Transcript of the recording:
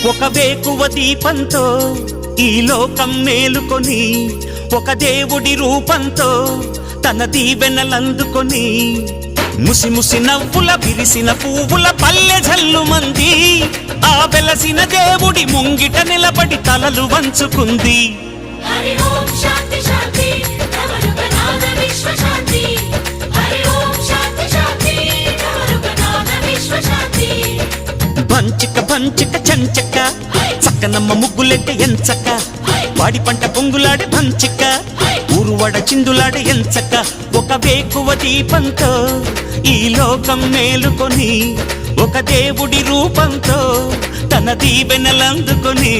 ఒక వేకువ దీపంతో ఈ లోకం మేలుకొని, ఒక దేవుడి రూపంతో తన దీవెనలందుకొని, ముసి ముసి నవ్వుల విరిసిన పువ్వుల పల్లె జల్లు మంది ఆ వెలసిన దేవుడి ముంగిట నిలబడి తలలు వంచుకుంది. హరి ఓం శాంతి శాంతి నవరుగనాద విశ్వశాంతి. హరి ఓం శాంతి శాంతి నవరుగనాద విశ్వశాంతి. బంచిక బంచిక చంచక చక్కనమ్మ ముగ్గులెట్ట ఎంచక, వాడి పంట పొంగులాడే బంచిక ఊరువడ చిందులాడే ఎంచక, ఒక వేకువ దీపంతో ఈ లోకం మేలుకొని, ఒక దేవుడి రూపంతో తన దీవెనలందుకొని.